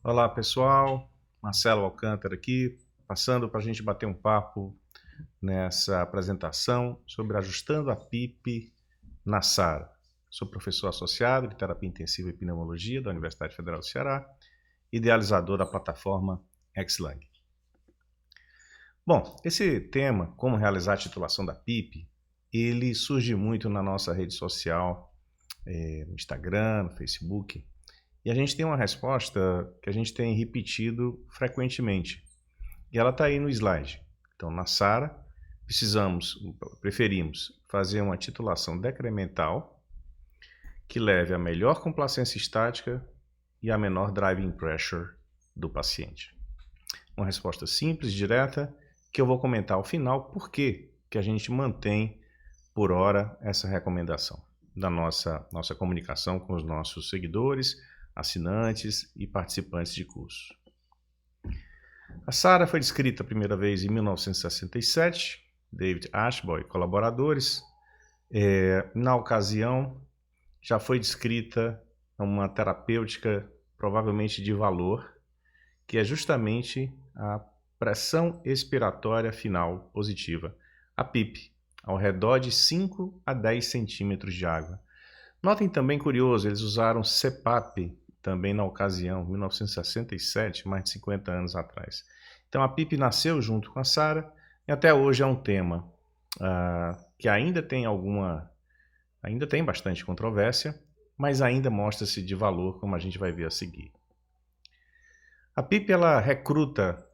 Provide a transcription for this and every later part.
Olá pessoal, Marcelo Alcântara aqui, passando para a gente bater um papo nessa apresentação sobre ajustando a PIP na SARA. Sou professor associado de Terapia Intensiva e Pneumologia da Universidade Federal do Ceará, idealizador da plataforma XLang. Bom, esse tema, como realizar a titulação da PIP, ele surge muito na nossa rede social, no Instagram, no Facebook, e a gente tem uma resposta que a gente tem repetido frequentemente. E ela está aí no slide. Então, na SARA, preferimos fazer uma titulação decremental que leve a melhor complacência estática e a menor driving pressure do paciente. Uma resposta simples, direta, que eu vou comentar ao final por que a gente mantém por hora essa recomendação da nossa comunicação com os nossos seguidores, assinantes e participantes de curso. A SARA foi descrita a primeira vez em 1967, David Ashbaugh e colaboradores. Na ocasião, já foi descrita uma terapêutica provavelmente de valor, que é justamente a pressão expiratória final positiva, a PIP, ao redor de 5 a 10 centímetros de água. Notem também, curioso, eles usaram CPAP também na ocasião, 1967, mais de 50 anos atrás. Então a PIP nasceu junto com a SARA e até hoje é um tema que ainda tem bastante controvérsia, mas ainda mostra-se de valor, como a gente vai ver a seguir. A PIP ela recruta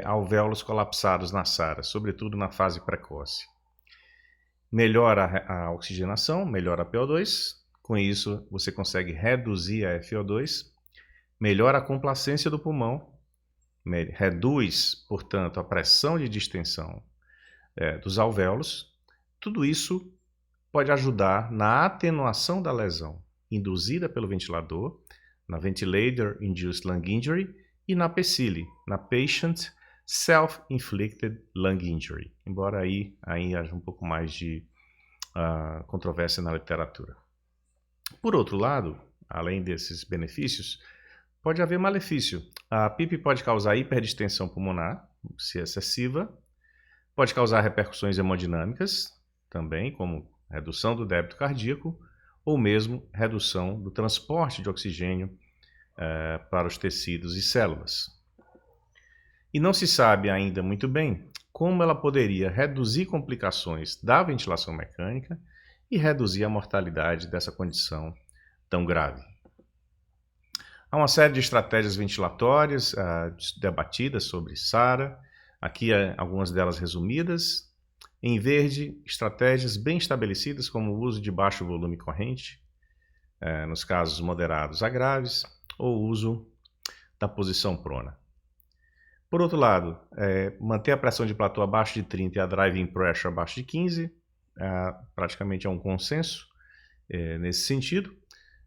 alvéolos colapsados na SARA, sobretudo na fase precoce. Melhora a oxigenação, melhora a PO2, com isso você consegue reduzir a FO2, melhora a complacência do pulmão, reduz, portanto, a pressão de distensão dos alvéolos. Tudo isso pode ajudar na atenuação da lesão induzida pelo ventilador, na Ventilator Induced Lung Injury e na PSILI, na Patient Self-Inflicted Lung Injury, embora aí haja um pouco mais de controvérsia na literatura. Por outro lado, além desses benefícios, pode haver malefício. A PIP pode causar hiperdistensão pulmonar, se excessiva, pode causar repercussões hemodinâmicas, também, como redução do débito cardíaco, ou mesmo redução do transporte de oxigênio para os tecidos e células. E não se sabe ainda muito bem como ela poderia reduzir complicações da ventilação mecânica e reduzir a mortalidade dessa condição tão grave. Há uma série de estratégias ventilatórias debatidas sobre SARA, aqui algumas delas resumidas. Em verde, estratégias bem estabelecidas como o uso de baixo volume corrente, nos casos moderados a graves, ou o uso da posição prona. Por outro lado, manter a pressão de platô abaixo de 30 e a driving pressure abaixo de 15, praticamente é um consenso nesse sentido,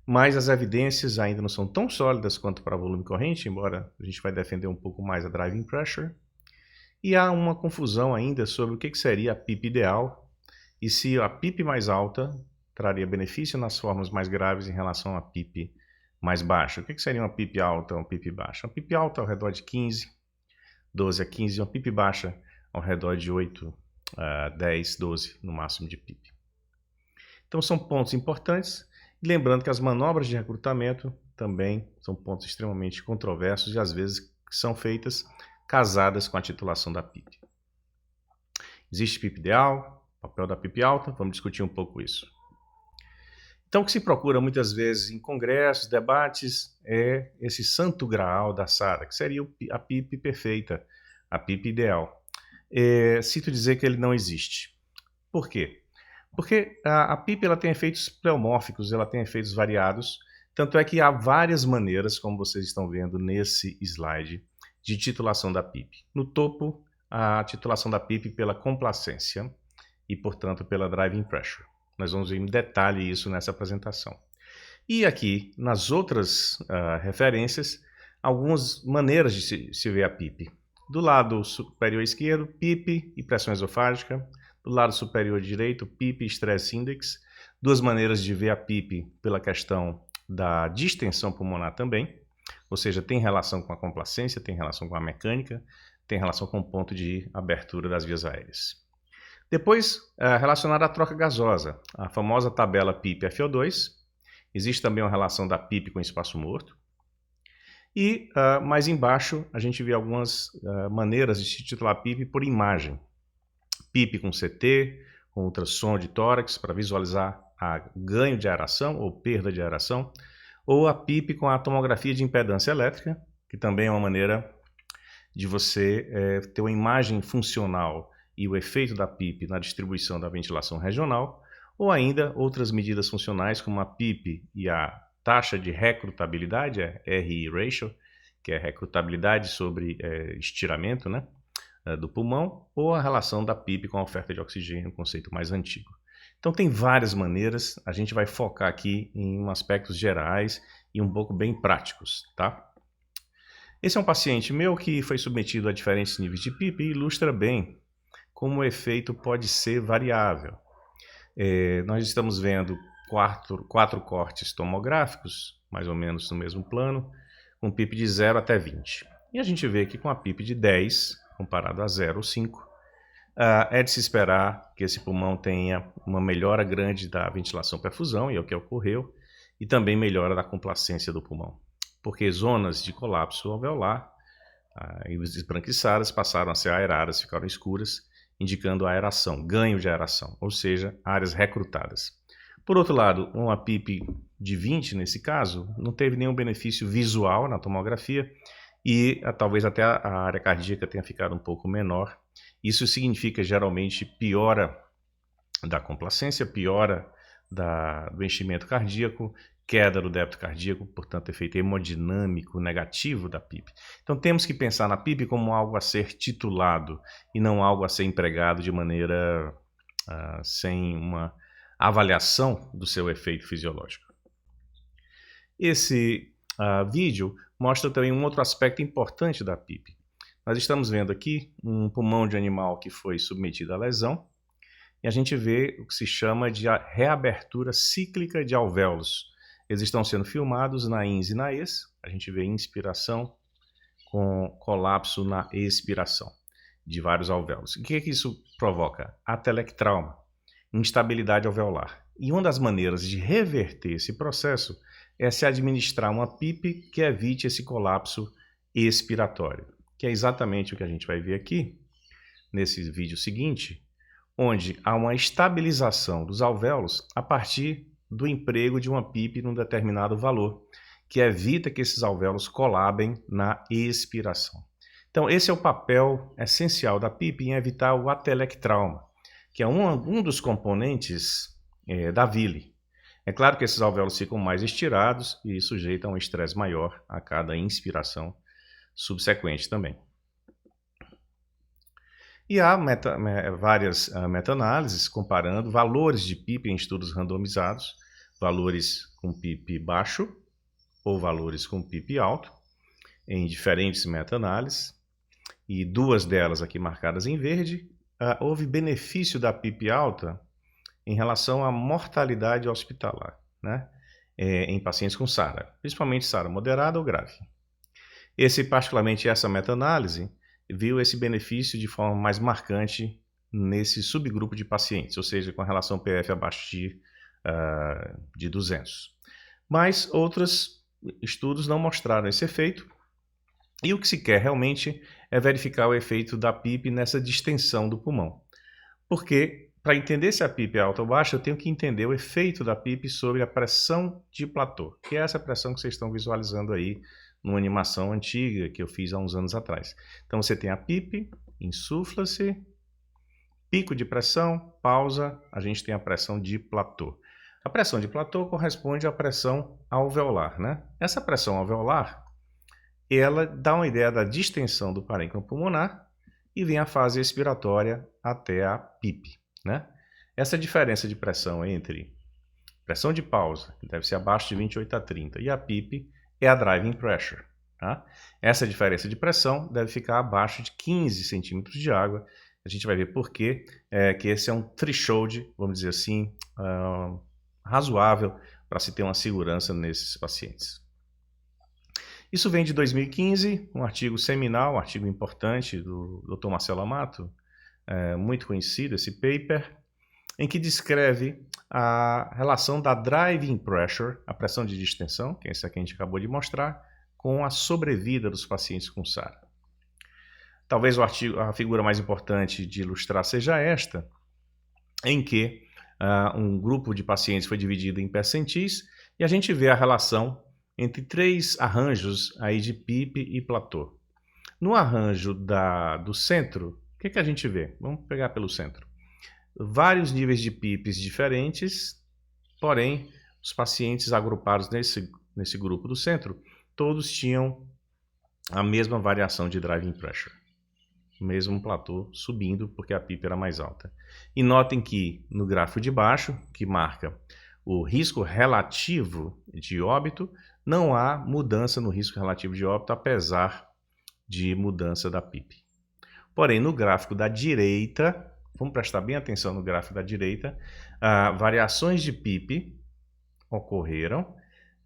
mas as evidências ainda não são tão sólidas quanto para volume corrente, embora a gente vai defender um pouco mais a driving pressure. E há uma confusão ainda sobre o que seria a PIP ideal e se a PIP mais alta traria benefício nas formas mais graves em relação à PIP mais baixa. O que seria uma PIP alta ou uma PIP baixa? Uma PIP alta ao redor de 15, 12 a 15, e uma PIP baixa ao redor de 8 a 10, 12 no máximo de PIP. Então são pontos importantes, e lembrando que as manobras de recrutamento também são pontos extremamente controversos e às vezes são feitas casadas com a titulação da PIP. Existe PIP ideal, papel da PIP alta, vamos discutir um pouco isso. Então o que se procura muitas vezes em congressos, debates, é esse santo graal da SARA, que seria a PIP perfeita, a PIP ideal. Sinto dizer que ele não existe. Por quê? Porque a PIP ela tem efeitos pleomórficos, ela tem efeitos variados, tanto é que há várias maneiras, como vocês estão vendo nesse slide, de titulação da PIP. No topo, a titulação da PIP pela complacência e, portanto, pela driving pressure. Nós vamos ver em detalhe isso nessa apresentação. E aqui, nas outras referências, algumas maneiras de se ver a PIP. Do lado superior esquerdo, PIP e pressão esofágica. Do lado superior direito, PIP e Stress Index. Duas maneiras de ver a PIP pela questão da distensão pulmonar também. ou seja, tem relação com a complacência, tem relação com a mecânica, tem relação com o ponto de abertura das vias aéreas. Depois, relacionado à troca gasosa, a famosa tabela PIP-FO2, existe também uma relação da PIP com espaço morto, e mais embaixo a gente vê algumas maneiras de se titular PIP por imagem. PIP com CT, com ultrassom de tórax para visualizar ganho de aeração ou perda de aeração, ou a PIP com a tomografia de impedância elétrica, que também é uma maneira de você ter uma imagem funcional e o efeito da PIP na distribuição da ventilação regional, ou ainda outras medidas funcionais como a PIP e a taxa de recrutabilidade, a RI ratio, que é recrutabilidade sobre estiramento, né, do pulmão, ou a relação da PIP com a oferta de oxigênio, um conceito mais antigo. Então tem várias maneiras, a gente vai focar aqui em aspectos gerais e um pouco bem práticos, tá? Esse é um paciente meu que foi submetido a diferentes níveis de PIP e ilustra bem como o efeito pode ser variável. Nós estamos vendo quatro cortes tomográficos, mais ou menos no mesmo plano, com PIP de 0 até 20. E a gente vê que com a PIP de 10, comparado a 0 ou 5, é de se esperar que esse pulmão tenha uma melhora grande da ventilação-perfusão, e é o que ocorreu, e também melhora da complacência do pulmão, porque zonas de colapso alveolar esbranquiçadas passaram a ser aeradas, ficaram escuras, indicando aeração, ganho de aeração, ou seja, áreas recrutadas. Por outro lado, uma PIP de 20, nesse caso, não teve nenhum benefício visual na tomografia e talvez até a área cardíaca tenha ficado um pouco menor. Isso significa geralmente piora da complacência, piora do enchimento cardíaco, queda do débito cardíaco, portanto, efeito hemodinâmico negativo da PIP. Então, temos que pensar na PIP como algo a ser titulado e não algo a ser empregado de maneira sem uma avaliação do seu efeito fisiológico. Esse vídeo mostra também um outro aspecto importante da PIP. Nós estamos vendo aqui um pulmão de animal que foi submetido à lesão e a gente vê o que se chama de reabertura cíclica de alvéolos. Eles estão sendo filmados na INS e na ES. A gente vê inspiração com colapso na expiração de vários alvéolos. O que é que isso provoca? Atelectrauma, instabilidade alveolar. E uma das maneiras de reverter esse processo é se administrar uma PIP que evite esse colapso expiratório, que é exatamente o que a gente vai ver aqui nesse vídeo seguinte, onde há uma estabilização dos alvéolos a partir do emprego de uma PIP num determinado valor, que evita que esses alvéolos colabem na expiração. Então, esse é o papel essencial da PIP em evitar o atelectrauma, que é um dos componentes da VILI. É claro que esses alvéolos ficam mais estirados e sujeitam a um estresse maior a cada inspiração subsequente também. E há várias meta-análises comparando valores de PIP em estudos randomizados, valores com PIP baixo ou valores com PIP alto, em diferentes meta-análises, e duas delas aqui marcadas em verde. Houve benefício da PIP alta em relação à mortalidade hospitalar, né? Em pacientes com SARA, principalmente SARA moderada ou grave. Particularmente essa meta-análise viu esse benefício de forma mais marcante nesse subgrupo de pacientes, ou seja, com a relação PF abaixo de 200. Mas outros estudos não mostraram esse efeito, e o que se quer realmente é verificar o efeito da PIP nessa distensão do pulmão. Porque, para entender se a PIP é alta ou baixa, eu tenho que entender o efeito da PIP sobre a pressão de platô, que é essa pressão que vocês estão visualizando aí numa animação antiga que eu fiz há uns anos atrás. Então você tem a PIP, insufla-se, pico de pressão, pausa, a gente tem a pressão de platô. A pressão de platô corresponde à pressão alveolar, né? Essa pressão alveolar, ela dá uma ideia da distensão do parênquima pulmonar e vem a fase expiratória até a PIP, né? Essa diferença de pressão entre pressão de pausa, que deve ser abaixo de 28 a 30, e a PIP é a driving pressure. Tá? Essa diferença de pressão deve ficar abaixo de 15 centímetros de água. A gente vai ver por quê, que esse é um threshold, vamos dizer assim, razoável para se ter uma segurança nesses pacientes. Isso vem de 2015, um artigo seminal, um artigo importante do Dr. Marcelo Amato, muito conhecido esse paper, em que descreve a relação da driving pressure, a pressão de distensão, que é essa que a gente acabou de mostrar, com a sobrevida dos pacientes com SARA. Talvez a figura mais importante de ilustrar seja esta, em que um grupo de pacientes foi dividido em percentis e a gente vê a relação entre 3 arranjos aí de PIP e platô. No arranjo do centro, o que a gente vê? Vamos pegar pelo centro. Vários níveis de PIPs diferentes, porém, os pacientes agrupados nesse grupo do centro, todos tinham a mesma variação de driving pressure. Mesmo platô subindo, porque a PIP era mais alta. E notem que no gráfico de baixo, que marca o risco relativo de óbito, não há mudança no risco relativo de óbito, apesar de mudança da PIP. Porém, no gráfico da direita, vamos prestar bem atenção no gráfico da direita, variações de PIP ocorreram,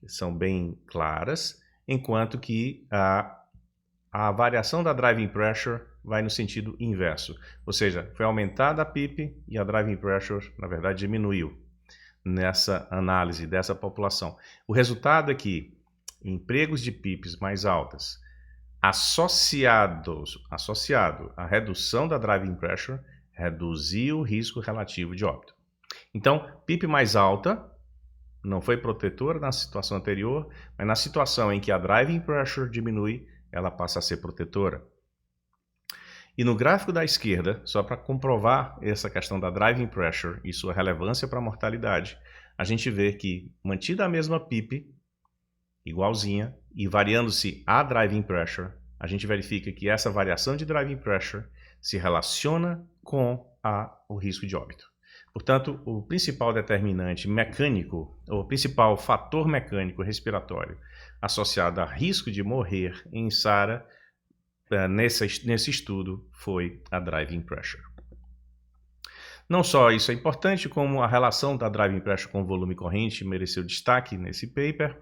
são bem claras, enquanto que a variação da driving pressure vai no sentido inverso, ou seja, foi aumentada a PIP e a driving pressure, na verdade, diminuiu nessa análise dessa população. O resultado é que empregos de PIPs mais altas, associado à redução da driving pressure, reduziu o risco relativo de óbito. Então, PIP mais alta não foi protetora na situação anterior, mas na situação em que a driving pressure diminui, ela passa a ser protetora. E no gráfico da esquerda, só para comprovar essa questão da driving pressure e sua relevância para a mortalidade, a gente vê que, mantida a mesma PIP, igualzinha, e variando-se a driving pressure, a gente verifica que essa variação de driving pressure se relaciona com o risco de óbito. Portanto, o principal determinante mecânico, o principal fator mecânico respiratório associado a risco de morrer em SARA, nesse estudo, foi a driving pressure. Não só isso é importante, como a relação da driving pressure com o volume corrente mereceu destaque nesse paper,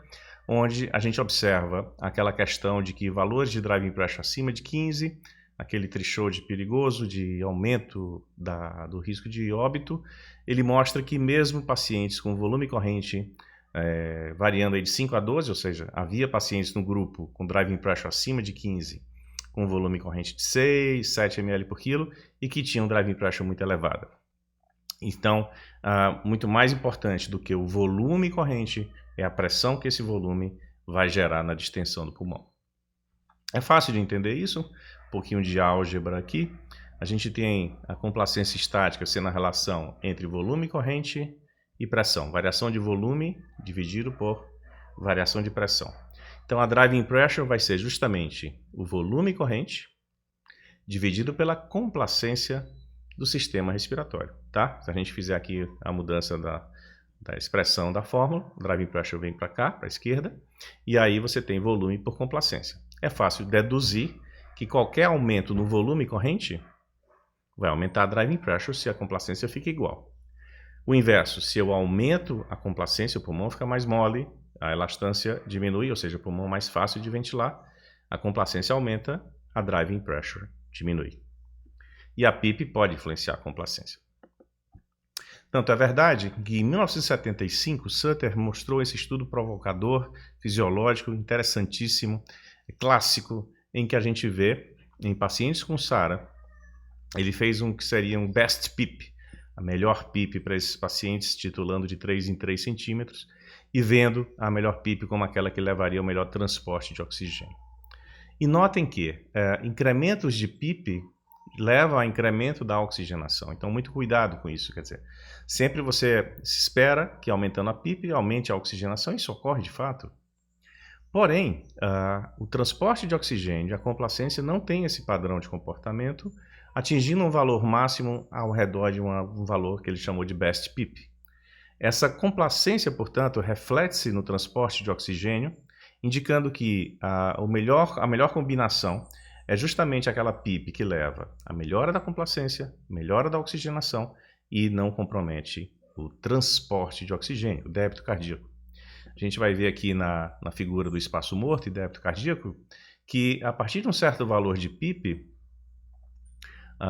onde a gente observa aquela questão de que valores de driving pressure acima de 15, aquele threshold perigoso de aumento do risco de óbito, ele mostra que mesmo pacientes com volume corrente variando aí de 5 a 12, ou seja, havia pacientes no grupo com driving pressure acima de 15, com volume corrente de 6, 7 ml por quilo e que tinham driving pressure muito elevada. Então, muito mais importante do que o volume corrente é a pressão que esse volume vai gerar na distensão do pulmão. É fácil de entender isso, um pouquinho de álgebra aqui. A gente tem a complacência estática sendo a relação entre volume corrente e pressão. Variação de volume dividido por variação de pressão. Então, a driving pressure vai ser justamente o volume corrente dividido pela complacência do sistema respiratório, tá? Se a gente fizer aqui a mudança da expressão da fórmula, driving pressure vem para cá, para a esquerda, e aí você tem volume por complacência. É fácil deduzir que qualquer aumento no volume corrente vai aumentar a driving pressure se a complacência fica igual. O inverso, se eu aumento a complacência, o pulmão fica mais mole, a elastância diminui, ou seja, o pulmão mais fácil de ventilar, a complacência aumenta, a driving pressure diminui. E a PIP pode influenciar a complacência. Tanto é verdade que em 1975 Sutter mostrou esse estudo provocador, fisiológico, interessantíssimo, clássico, em que a gente vê em pacientes com SARA, ele fez que seria um best PIP, a melhor PIP para esses pacientes, titulando de 3 em 3 centímetros, e vendo a melhor PIP como aquela que levaria o melhor transporte de oxigênio. E notem que incrementos de PIP levam a incremento da oxigenação. Então, muito cuidado com isso. Quer dizer, sempre você se espera que aumentando a PIP aumente a oxigenação, isso ocorre de fato. Porém, o transporte de oxigênio, a complacência não tem esse padrão de comportamento, atingindo um valor máximo ao redor de um valor que ele chamou de best PIP. Essa complacência, portanto, reflete-se no transporte de oxigênio, indicando que a melhor combinação é justamente aquela PIP que leva a melhora da complacência, melhora da oxigenação e não compromete o transporte de oxigênio, o débito cardíaco. A gente vai ver aqui na figura do espaço morto e débito cardíaco que a partir de um certo valor de PIP,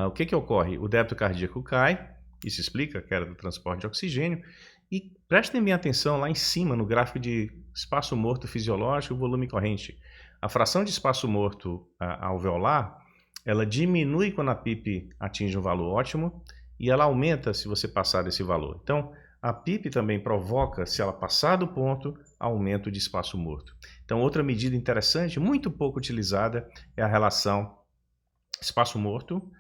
o que ocorre? O débito cardíaco cai, isso explica a queda do transporte de oxigênio, e prestem bem atenção lá em cima no gráfico de espaço morto fisiológico e volume corrente. A fração de espaço morto alveolar, ela diminui quando a PIP atinge um valor ótimo e ela aumenta se você passar desse valor. Então, a PIP também provoca, se ela passar do ponto, aumento de espaço morto. Então, outra medida interessante, muito pouco utilizada, é a relação espaço morto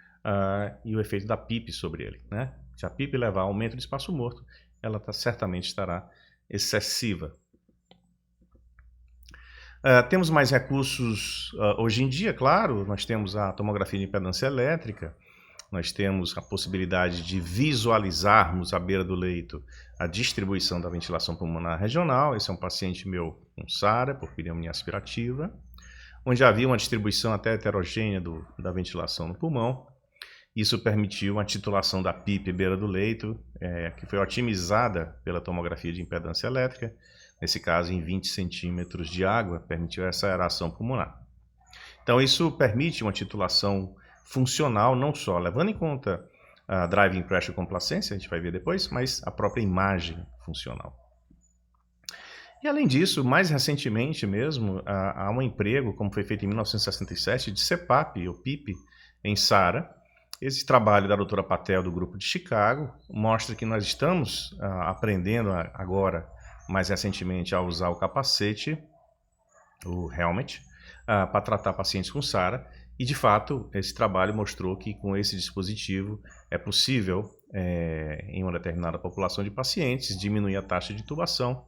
e o efeito da PIP sobre ele, né? Se a PIP levar a aumento de espaço morto, ela certamente estará excessiva. Temos mais recursos hoje em dia, claro, nós temos a tomografia de impedância elétrica, nós temos a possibilidade de visualizarmos à beira do leito a distribuição da ventilação pulmonar regional. Esse é um paciente meu com SARA, por pneumonia aspirativa, onde havia uma distribuição até heterogênea da ventilação no pulmão. Isso permitiu uma titulação da PIP à beira do leito, que foi otimizada pela tomografia de impedância elétrica, nesse caso em 20 centímetros de água, permitiu essa aeração pulmonar. Então isso permite uma titulação funcional, não só levando em conta a driving pressure complacência, a gente vai ver depois, mas a própria imagem funcional. E além disso, mais recentemente mesmo, há um emprego, como foi feito em 1967, de CPAP ou PIP em SARA. Esse trabalho da doutora Patel do grupo de Chicago mostra que nós estamos aprendendo agora, mais recentemente, a usar o capacete, o helmet, para tratar pacientes com SARA. E, de fato, esse trabalho mostrou que com esse dispositivo é possível, em uma determinada população de pacientes, diminuir a taxa de intubação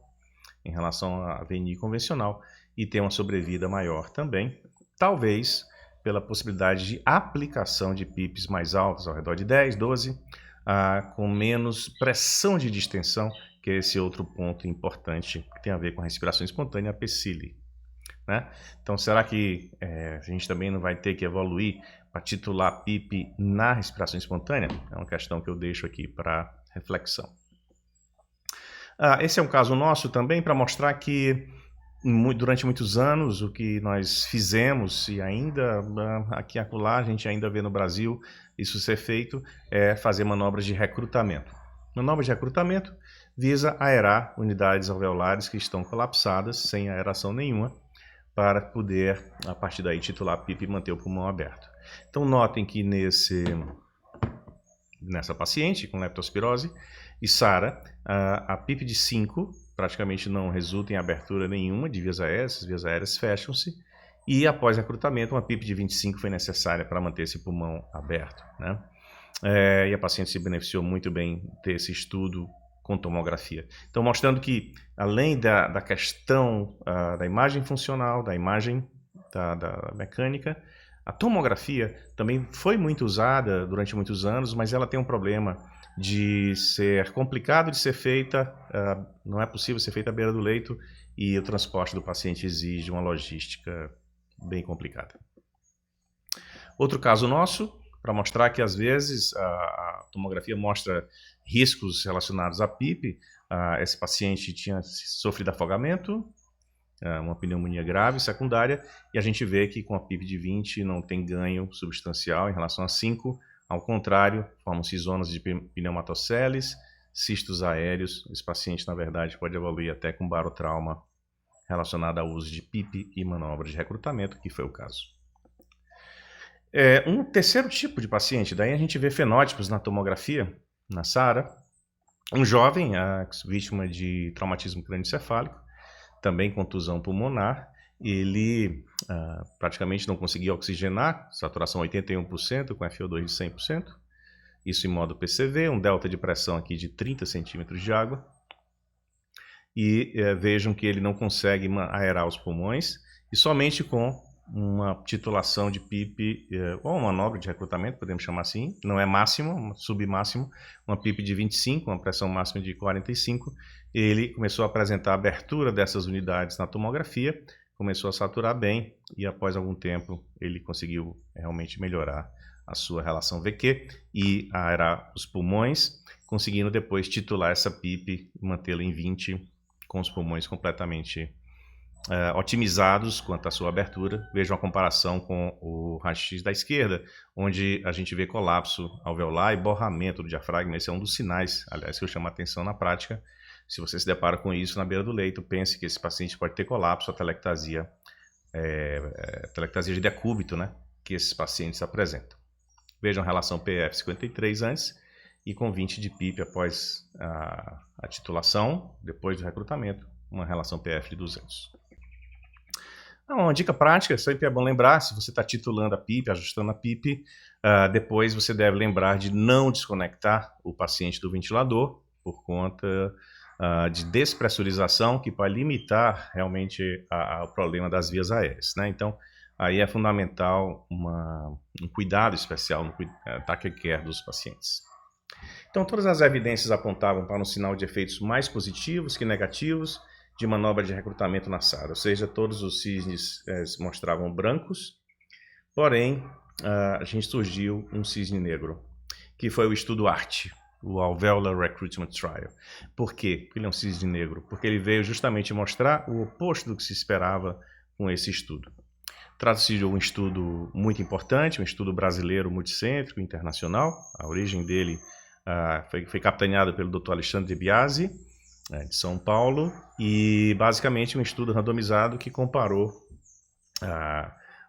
em relação à VNI convencional e ter uma sobrevida maior também, talvez pela possibilidade de aplicação de PIPs mais altas, ao redor de 10, 12, com menos pressão de distensão, que é esse outro ponto importante que tem a ver com a respiração espontânea, a PCILI. Né? Então, será que a gente também não vai ter que evoluir para titular PIP na respiração espontânea? É uma questão que eu deixo aqui para reflexão. Esse é um caso nosso também para mostrar que durante muitos anos o que nós fizemos e ainda aqui e acolá a gente ainda vê no Brasil isso ser feito é fazer manobras de recrutamento. Manobra de recrutamento visa aerar unidades alveolares que estão colapsadas sem aeração nenhuma, para poder, a partir daí, titular a PIP e manter o pulmão aberto. Então, notem que nessa paciente com leptospirose e SARA, a PIP de 5 praticamente não resulta em abertura nenhuma de vias aéreas, as vias aéreas fecham-se, e após recrutamento, uma PIP de 25 foi necessária para manter esse pulmão aberto, né? E a paciente se beneficiou muito bem desse estudo com tomografia. Então, mostrando que, além da questão da imagem funcional, da imagem da mecânica, a tomografia também foi muito usada durante muitos anos, mas ela tem um problema de ser complicado de ser feita, não é possível ser feita à beira do leito, e o transporte do paciente exige uma logística bem complicada. Outro caso nosso, para mostrar que às vezes a tomografia mostra riscos relacionados à PIP. Esse paciente tinha sofrido afogamento, uma pneumonia grave secundária, e a gente vê que com a PIP de 20 não tem ganho substancial em relação a 5, ao contrário, formam-se zonas de pneumatoceles, cistos aéreos. Esse paciente, na verdade, pode evoluir até com barotrauma relacionado ao uso de PIP e manobras de recrutamento, que foi o caso. Um terceiro tipo de paciente, daí a gente vê fenótipos na tomografia, na SARA, um jovem, vítima de traumatismo crânioencefálico, também contusão pulmonar, ele praticamente não conseguia oxigenar, saturação 81% com FO2 de 100%, isso em modo PCV, um delta de pressão aqui de 30 centímetros de água, e vejam que ele não consegue aerar os pulmões, e somente com uma titulação de PIP, ou uma manobra de recrutamento, podemos chamar assim, não é máximo, submáximo, uma PIP de 25, uma pressão máxima de 45, ele começou a apresentar a abertura dessas unidades na tomografia, começou a saturar bem, e após algum tempo ele conseguiu realmente melhorar a sua relação VQ e aerar os pulmões, conseguindo depois titular essa PIP e mantê-la em 20 com os pulmões completamente otimizados quanto à sua abertura. Vejam a comparação com o raio-x da esquerda, onde a gente vê colapso alveolar e borramento do diafragma. Esse é um dos sinais, aliás, que eu chamo a atenção na prática. Se você se depara com isso na beira do leito, pense que esse paciente pode ter colapso, a telectasia de decúbito, né, que esses pacientes apresentam. Vejam a relação PF53 antes e com 20 de PIP após a titulação, depois do recrutamento, uma relação PF de 200. Uma dica prática, sempre é bom lembrar, se você está titulando a PIP, ajustando a PIP, depois você deve lembrar de não desconectar o paciente do ventilador por conta de despressurização, que pode limitar realmente o problema das vias aéreas, né? Então, aí é fundamental um cuidado especial no taquicardia dos pacientes. Então, todas as evidências apontavam para um sinal de efeitos mais positivos que negativos de manobra de recrutamento na SARA, ou seja, todos os cisnes se mostravam brancos, porém, a gente surgiu um cisne negro, que foi o estudo ART, o Alveolar Recruitment Trial. Por quê? Porque ele é um cisne negro, porque ele veio justamente mostrar o oposto do que se esperava com esse estudo. Trata-se de um estudo muito importante, um estudo brasileiro multicêntrico, internacional. A origem dele foi capitaneada pelo Dr. Alexandre De Biasi, de São Paulo, e basicamente um estudo randomizado que comparou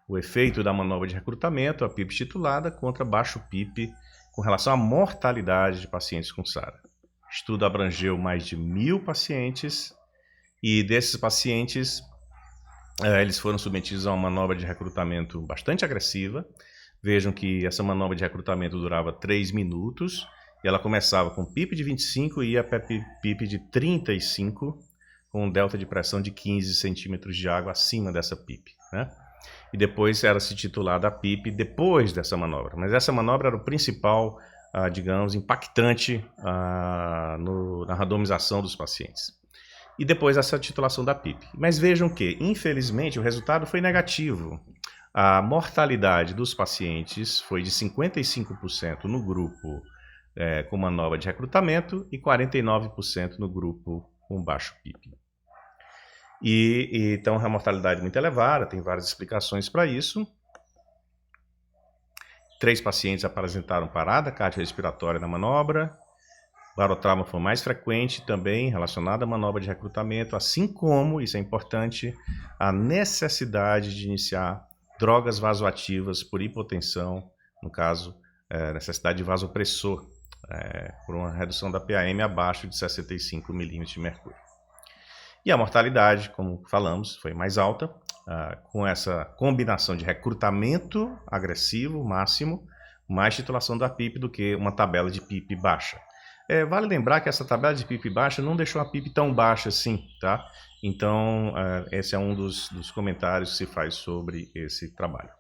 o efeito da manobra de recrutamento, a PIP titulada, contra baixo PIP com relação à mortalidade de pacientes com SARA. O estudo abrangeu mais de 1.000 pacientes e desses pacientes eles foram submetidos a uma manobra de recrutamento bastante agressiva. Vejam que essa manobra de recrutamento durava 3 minutos e ela começava com PIP de 25 e ia até PIP de 35, com um delta de pressão de 15 centímetros de água acima dessa PIP, né? E depois era-se titulada a PIP depois dessa manobra. Mas essa manobra era o principal, digamos, impactante na randomização dos pacientes. E depois essa titulação da PIP. Mas vejam que, infelizmente, o resultado foi negativo. A mortalidade dos pacientes foi de 55% no grupo com manobra de recrutamento e 49% no grupo com baixo PIP. Então, a mortalidade muito elevada, tem várias explicações para isso. 3 pacientes apresentaram parada cardiorrespiratória na manobra. Barotrauma foi mais frequente também relacionado à manobra de recrutamento, assim como, isso é importante, a necessidade de iniciar drogas vasoativas por hipotensão, no caso, necessidade de vasopressor, por uma redução da PAM abaixo de 65 milímetros de mercúrio. E a mortalidade, como falamos, foi mais alta, com essa combinação de recrutamento agressivo máximo, mais titulação da PIP do que uma tabela de PIP baixa. Vale lembrar que essa tabela de PIP baixa não deixou a PIP tão baixa assim, tá? Então, esse é um dos comentários que se faz sobre esse trabalho.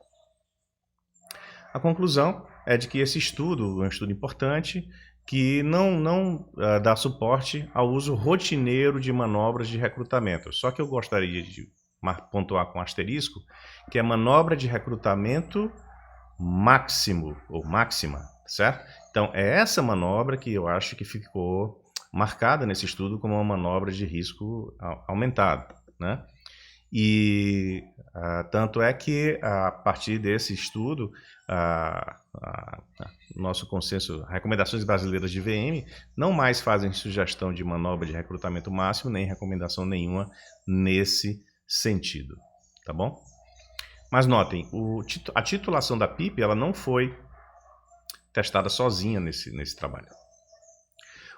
A conclusão é de que esse estudo é um estudo importante que não dá suporte ao uso rotineiro de manobras de recrutamento. Só que eu gostaria de pontuar com asterisco que é manobra de recrutamento máximo ou máxima, certo? Então, é essa manobra que eu acho que ficou marcada nesse estudo como uma manobra de risco aumentado, né? E tanto é que, a partir desse estudo, nosso consenso, recomendações brasileiras de VM, não mais fazem sugestão de manobra de recrutamento máximo, nem recomendação nenhuma nesse sentido, tá bom? Mas notem, a titulação da PIP ela não foi testada sozinha nesse trabalho.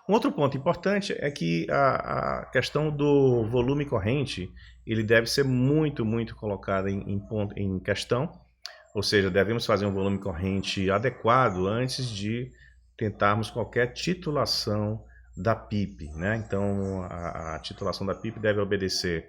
Um outro ponto importante é que a questão do volume corrente ele deve ser muito colocado em questão, ou seja, devemos fazer um volume corrente adequado antes de tentarmos qualquer titulação da PIP, né? Então, a titulação da PIP deve obedecer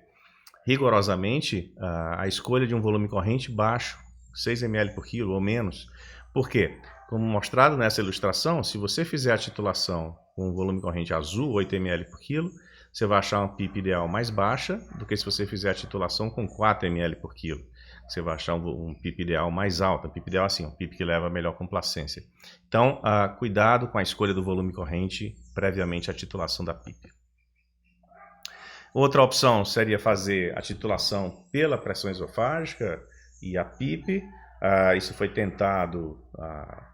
rigorosamente a escolha de um volume corrente baixo, 6 ml por quilo ou menos. Por quê? Como mostrado nessa ilustração, se você fizer a titulação com um volume corrente azul, 8 ml por quilo, você vai achar uma PIP ideal mais baixa do que se você fizer a titulação com 4 ml por quilo. Você vai achar um PIP ideal mais alto. PIP ideal assim, um PIP que leva a melhor complacência. Então, cuidado com a escolha do volume corrente previamente à titulação da PIP. Outra opção seria fazer a titulação pela pressão esofágica e a PIP. Isso foi tentado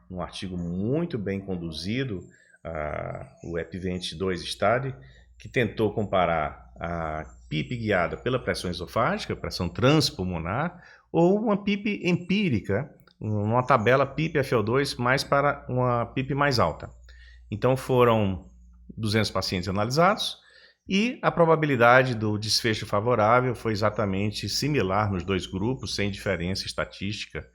num artigo muito bem conduzido, o EPIVENT 2 Study, que tentou comparar a PIP guiada pela pressão esofágica, pressão transpulmonar, ou uma PIP empírica, uma tabela PIP-FO2 mais para uma PIP mais alta. Então foram 200 pacientes analisados e a probabilidade do desfecho favorável foi exatamente similar nos dois grupos, sem diferença estatística,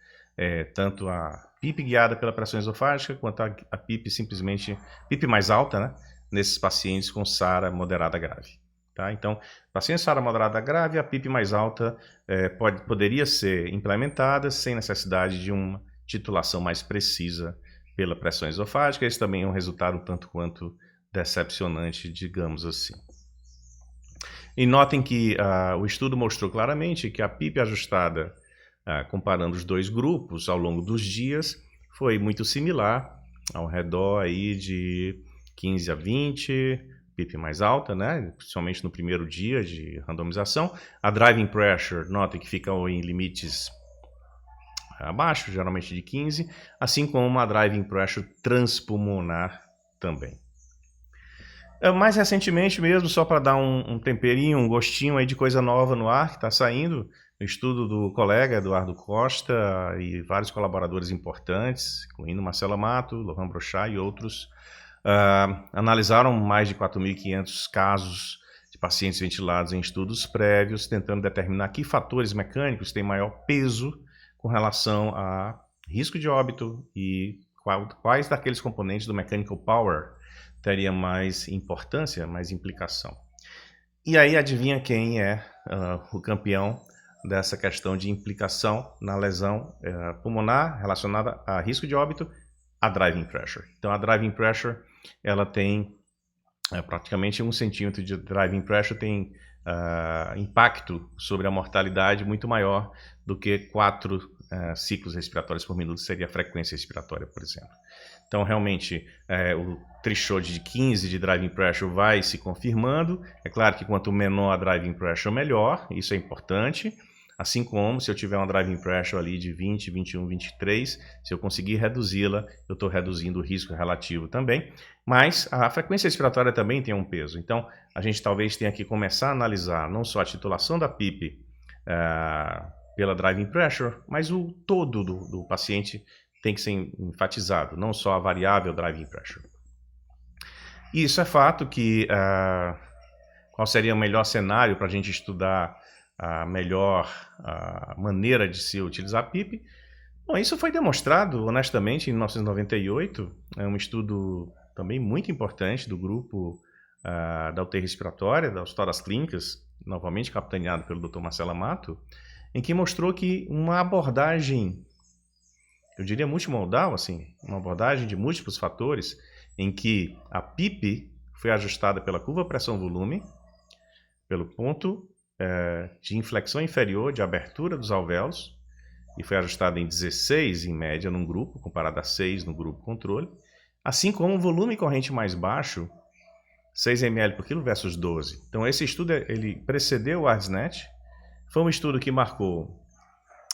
tanto a PIP guiada pela pressão esofágica quanto a PIP simplesmente, PIP mais alta, né, nesses pacientes com SARA moderada grave. Tá? Então, paciente SARA moderada grave, a PIP mais alta poderia ser implementada sem necessidade de uma titulação mais precisa pela pressão esofágica. Esse também é um resultado tanto quanto decepcionante, digamos assim. E notem que o estudo mostrou claramente que a PIP ajustada, comparando os dois grupos ao longo dos dias, foi muito similar, ao redor aí de 15 a 20, PIP mais alta, né? Principalmente no primeiro dia de randomização. A driving pressure, notem que fica em limites abaixo, geralmente de 15, assim como uma driving pressure transpulmonar também. Mais recentemente mesmo, só para dar um temperinho, um gostinho aí de coisa nova no ar que está saindo, o estudo do colega Eduardo Costa e vários colaboradores importantes, incluindo Marcelo Amato, Laurent Brochard e outros, analisaram mais de 4.500 casos de pacientes ventilados em estudos prévios, tentando determinar que fatores mecânicos têm maior peso com relação a risco de óbito e quais daqueles componentes do mechanical power teria mais importância, mais implicação. E aí adivinha quem é o campeão dessa questão de implicação na lesão pulmonar relacionada a risco de óbito? A driving pressure. Então a driving pressure, ela tem praticamente 1 centímetro de driving pressure, tem impacto sobre a mortalidade muito maior do que 4 ciclos respiratórios por minuto, seria a frequência respiratória, por exemplo. Então, realmente, o threshold de 15 de driving pressure vai se confirmando. É claro que quanto menor a driving pressure, melhor, isso é importante. Assim como se eu tiver uma driving pressure ali de 20, 21, 23, se eu conseguir reduzi-la, eu estou reduzindo o risco relativo também. Mas a frequência respiratória também tem um peso. Então, a gente talvez tenha que começar a analisar não só a titulação da PIP pela driving pressure, mas o todo do paciente tem que ser enfatizado, não só a variável driving pressure. E isso é fato que qual seria o melhor cenário para a gente estudar a melhor maneira de se utilizar a PIP? Bom, isso foi demonstrado, honestamente, em 1998, é um estudo também muito importante do grupo da UTI respiratória, das toras clínicas, novamente capitaneado pelo Dr. Marcelo Amato, em que mostrou que uma abordagem, eu diria multimodal, assim, uma abordagem de múltiplos fatores, em que a PIP foi ajustada pela curva pressão-volume, pelo ponto de inflexão inferior de abertura dos alvéolos, e foi ajustada em 16 em média num grupo, comparado a 6 no grupo controle, assim como o volume corrente mais baixo, 6 ml por quilo versus 12. Então esse estudo ele precedeu o ARDSNET, foi um estudo que marcou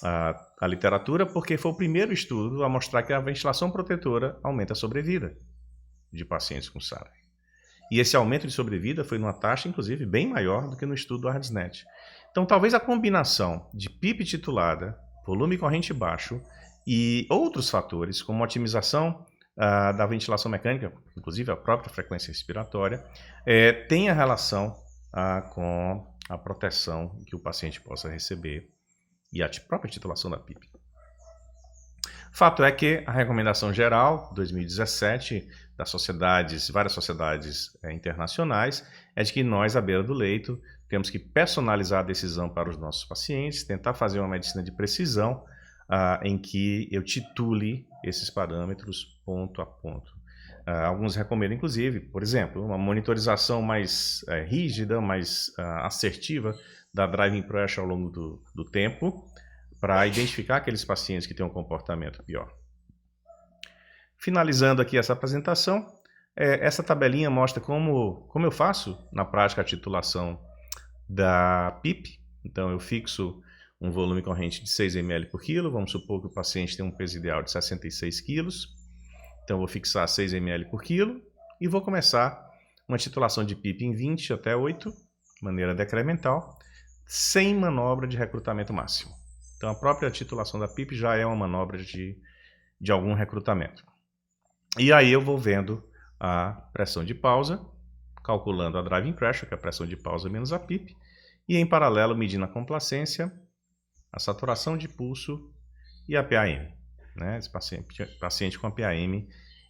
a literatura porque foi o primeiro estudo a mostrar que a ventilação protetora aumenta a sobrevida de pacientes com SARA. E esse aumento de sobrevida foi numa taxa, inclusive, bem maior do que no estudo do ARDSNET. Então, talvez a combinação de PIP titulada, volume corrente baixo e outros fatores, como a otimização da ventilação mecânica, inclusive a própria frequência respiratória, tenha relação com a proteção que o paciente possa receber e a própria titulação da PIP. Fato é que a recomendação geral, 2017, das sociedades, várias sociedades internacionais, é de que nós, à beira do leito, temos que personalizar a decisão para os nossos pacientes, tentar fazer uma medicina de precisão em que eu titule esses parâmetros ponto a ponto. Alguns recomendam, inclusive, por exemplo, uma monitorização mais rígida, mais assertiva da driving pressure ao longo do tempo, para identificar aqueles pacientes que têm um comportamento pior. Finalizando aqui essa apresentação, essa tabelinha mostra como eu faço na prática a titulação da PIP. Então eu fixo um volume corrente de 6 ml por quilo. Vamos supor que o paciente tem um peso ideal de 66 quilos. Então eu vou fixar 6 ml por quilo e vou começar uma titulação de PIP em 20 até 8, de maneira decremental, sem manobra de recrutamento máximo. Então a própria titulação da PIP já é uma manobra de algum recrutamento. E aí eu vou vendo a pressão de pausa, calculando a driving pressure, que é a pressão de pausa menos a PIP, e em paralelo medindo a complacência, a saturação de pulso e a PAM, né? Esse paciente com a PAM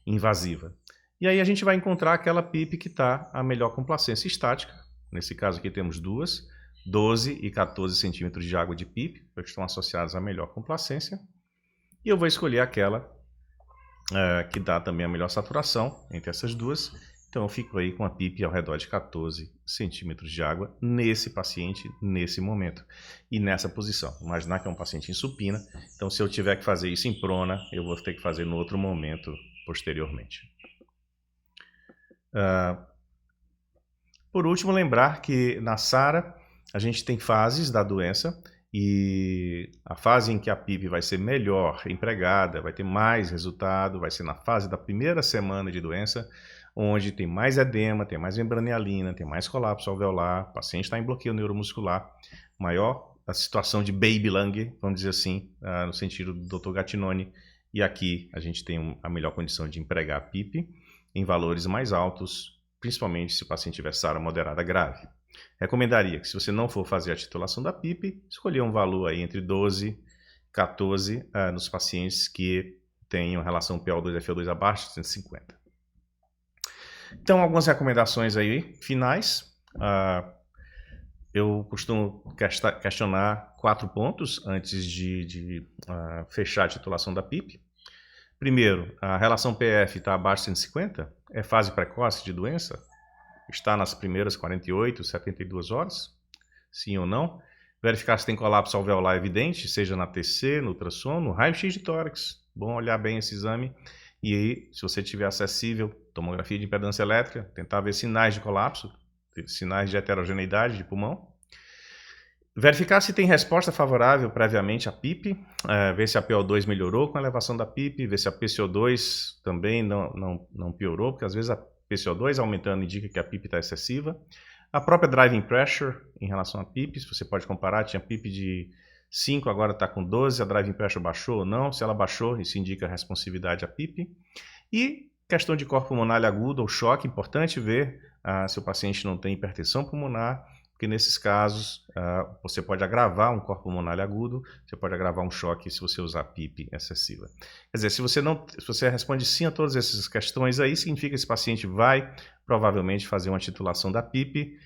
invasiva. E aí a gente vai encontrar aquela PIP que está a melhor complacência estática. Nesse caso aqui temos duas, 12 e 14 centímetros de água de PIP, que estão associadas à melhor complacência. E eu vou escolher aquela que dá também a melhor saturação entre essas duas. Então eu fico aí com a PIP ao redor de 14 centímetros de água nesse paciente, nesse momento. E nessa posição. Imaginar que é um paciente em supina, então se eu tiver que fazer isso em prona, eu vou ter que fazer no outro momento posteriormente. Por último, lembrar que na SARA a gente tem fases da doença e a fase em que a PIP vai ser melhor empregada, vai ter mais resultado, vai ser na fase da primeira semana de doença, onde tem mais edema, tem mais membranialina, tem mais colapso alveolar, o paciente está em bloqueio neuromuscular, maior a situação de baby lung, vamos dizer assim, no sentido do Dr. Gattinoni, e aqui a gente tem a melhor condição de empregar a PIP em valores mais altos, principalmente se o paciente tiver SARA moderada grave. Recomendaria que, se você não for fazer a titulação da PIP, escolher um valor aí entre 12 e 14 nos pacientes que tenham relação PO2-FO2 abaixo de 150. Então, algumas recomendações aí finais. Eu costumo questionar 4 pontos antes de fechar a titulação da PIP. Primeiro, a relação PF está abaixo de 150? É fase precoce de doença? Está nas primeiras 48, 72 horas? Sim ou não? Verificar se tem colapso alveolar evidente, seja na TC, no ultrassom, no raio-x de tórax. Bom olhar bem esse exame. E aí, se você tiver acessível, tomografia de impedância elétrica, tentar ver sinais de colapso, sinais de heterogeneidade de pulmão. Verificar se tem resposta favorável previamente à PIP, ver se a PO2 melhorou com a elevação da PIP, ver se a PCO2 também não piorou, porque às vezes a PCO2 aumentando indica que a PIP está excessiva. A própria driving pressure em relação à PIP, se você pode comparar, tinha PIP de 5, agora está com 12, a driving pressure baixou ou não? Se ela baixou, isso indica responsividade à PIP. E questão de corpo pulmonar agudo ou choque, importante ver se o paciente não tem hipertensão pulmonar, porque nesses casos você pode agravar um corpo pulmonar agudo, você pode agravar um choque se você usar PIP excessiva. Quer dizer, se você responde sim a todas essas questões aí, significa que esse paciente vai provavelmente fazer uma titulação da PIP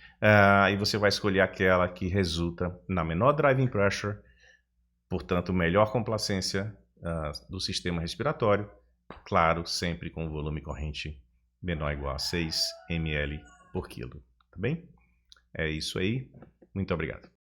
e você vai escolher aquela que resulta na menor driving pressure, portanto, melhor complacência do sistema respiratório, claro, sempre com volume corrente menor ou igual a 6 ml por quilo, tá bem? É isso aí, muito obrigado.